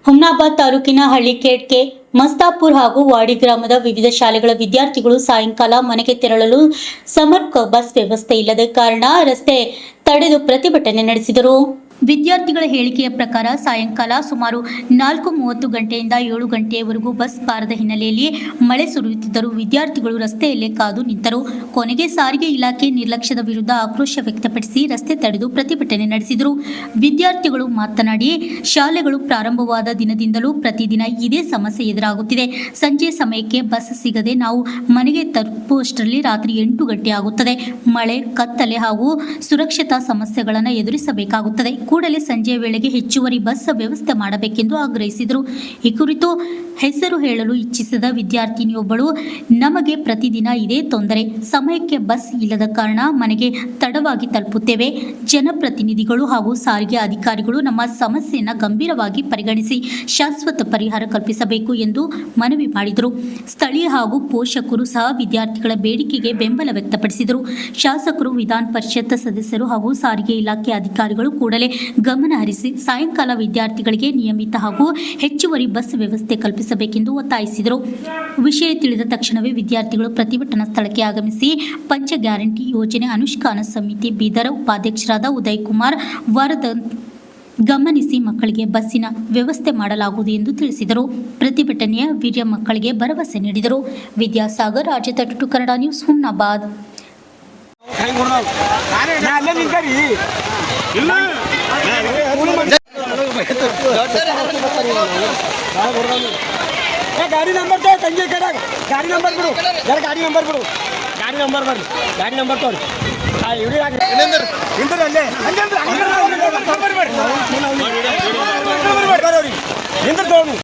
ಹುಮ್ನಾಬಾದ್ ತಾಲೂಕಿನ ಹಳ್ಳಿಕೇಡ್ಕೆ ಮಸ್ತಾಪುರ್ ಹಾಗೂ ವಾಡಿ ಗ್ರಾಮದ ವಿವಿಧ ಶಾಲೆಗಳ ವಿದ್ಯಾರ್ಥಿಗಳು ಸಾಯಂಕಾಲ ಮನೆಗೆ ತೆರಳಲು ಸಮರ್ಪಕ ಬಸ್ ವ್ಯವಸ್ಥೆ ಇಲ್ಲದ ಕಾರಣ ರಸ್ತೆ ತಡೆದು ಪ್ರತಿಭಟನೆ ನಡೆಸಿದರು. ವಿದ್ಯಾರ್ಥಿಗಳ ಹೇಳಿಕೆಯ ಪ್ರಕಾರ ಸಾಯಂಕಾಲ ಸುಮಾರು 4:30 ಗಂಟೆಯಿಂದ 7 ಗಂಟೆಯವರೆಗೂ ಬಸ್ ಬಾರದ ಹಿನ್ನೆಲೆಯಲ್ಲಿ ಮಳೆ ಸುರಿಯುತ್ತಿದ್ದರೂ ವಿದ್ಯಾರ್ಥಿಗಳು ರಸ್ತೆಯಲ್ಲೇ ಕಾದು ನಿಂತರು. ಕೊನೆಗೆ ಸಾರಿಗೆ ಇಲಾಖೆ ನಿರ್ಲಕ್ಷ್ಯದ ವಿರುದ್ಧ ಆಕ್ರೋಶ ವ್ಯಕ್ತಪಡಿಸಿ ರಸ್ತೆ ತಡೆದು ಪ್ರತಿಭಟನೆ ನಡೆಸಿದರು. ವಿದ್ಯಾರ್ಥಿಗಳು ಮಾತನಾಡಿ, ಶಾಲೆಗಳು ಪ್ರಾರಂಭವಾದ ದಿನದಿಂದಲೂ ಪ್ರತಿದಿನ ಇದೇ ಸಮಸ್ಯೆ ಎದುರಾಗುತ್ತಿದೆ. ಸಂಜೆ ಸಮಯಕ್ಕೆ ಬಸ್ ಸಿಗದೆ ನಾವು ಮನೆಗೆ ತಲುಪುವಷ್ಟರಲ್ಲಿ ರಾತ್ರಿ 8 ಗಂಟೆ ಆಗುತ್ತದೆ. ಮಳೆ, ಕತ್ತಲೆ ಹಾಗೂ ಸುರಕ್ಷತಾ ಸಮಸ್ಯೆಗಳನ್ನು ಎದುರಿಸಬೇಕಾಗುತ್ತದೆ. ಕೂಡಲೇ ಸಂಜೆಯ ವೇಳೆಗೆ ಹೆಚ್ಚುವರಿ ಬಸ್ ವ್ಯವಸ್ಥೆ ಮಾಡಬೇಕೆಂದು ಆಗ್ರಹಿಸಿದರು. ಈ ಕುರಿತು ಹೆಸರು ಹೇಳಲು ಇಚ್ಛಿಸದ ವಿದ್ಯಾರ್ಥಿನಿಯೊಬ್ಬಳು, ನಮಗೆ ಪ್ರತಿದಿನ ಇದೇ ತೊಂದರೆ. ಸಮಯಕ್ಕೆ ಬಸ್ ಇಲ್ಲದ ಕಾರಣ ಮನೆಗೆ ತಡವಾಗಿ ತಲುಪುತ್ತೇವೆ. ಜನಪ್ರತಿನಿಧಿಗಳು ಹಾಗೂ ಸಾರಿಗೆ ಅಧಿಕಾರಿಗಳು ನಮ್ಮ ಸಮಸ್ಯೆಯನ್ನು ಗಂಭೀರವಾಗಿ ಪರಿಗಣಿಸಿ ಶಾಶ್ವತ ಪರಿಹಾರ ಕಲ್ಪಿಸಬೇಕು ಎಂದು ಮನವಿ ಮಾಡಿದರು. ಸ್ಥಳೀಯ ಹಾಗೂ ಪೋಷಕರು ಸಹ ವಿದ್ಯಾರ್ಥಿಗಳ ಬೇಡಿಕೆಗೆ ಬೆಂಬಲ ವ್ಯಕ್ತಪಡಿಸಿದರು. ಶಾಸಕರು, ವಿಧಾನ ಪರಿಷತ್ ಸದಸ್ಯರು ಹಾಗೂ ಸಾರಿಗೆ ಇಲಾಖೆ ಅಧಿಕಾರಿಗಳು ಕೂಡಲೇ ಗಮನ ಹರಿಸಿ ಸಾಯಂಕಾಲ ವಿದ್ಯಾರ್ಥಿಗಳಿಗೆ ನಿಯಮಿತ ಹಾಗೂ ಹೆಚ್ಚುವರಿ ಬಸ್ ವ್ಯವಸ್ಥೆ ಕಲ್ಪಿಸಬೇಕೆಂದು ಒತ್ತಾಯಿಸಿದರು. ವಿಷಯ ತಿಳಿದ ತಕ್ಷಣವೇ ವಿದ್ಯಾರ್ಥಿಗಳು ಪ್ರತಿಭಟನಾ ಸ್ಥಳಕ್ಕೆ ಆಗಮಿಸಿ ಪಂಚ ಗ್ಯಾರಂಟಿ ಯೋಜನೆ ಅನುಷ್ಠಾನ ಸಮಿತಿ ಬೀದರ್ ಉಪಾಧ್ಯಕ್ಷರಾದ ಉದಯ್ ಕುಮಾರ್ ವರದ ಗಮನಿಸಿ ಮಕ್ಕಳಿಗೆ ಬಸ್ಸಿನ ವ್ಯವಸ್ಥೆ ಮಾಡಲಾಗುವುದು ಎಂದು ತಿಳಿಸಿದರು. ಪ್ರತಿಭಟನೆಯ ವೀರ್ಯ ಮಕ್ಕಳಿಗೆ ಭರವಸೆ ನೀಡಿದರು. ವಿದ್ಯಾಸಾಗರ್, ರಾಜ್ಯ 32 ಕನ್ನಡ ನ್ಯೂಸ್, ಹುಮ್ನಾಬಾದ್. गाड़ी नंबर तो कंजे करा गाड़ी नंबर बिಡು जरा गाड़ी नंबर बिಡು गाड़ी नंबर बरली गाड़ी नंबर तोड़ी आ इडी आगे इंदर अल्ले अंदर नंबर बरली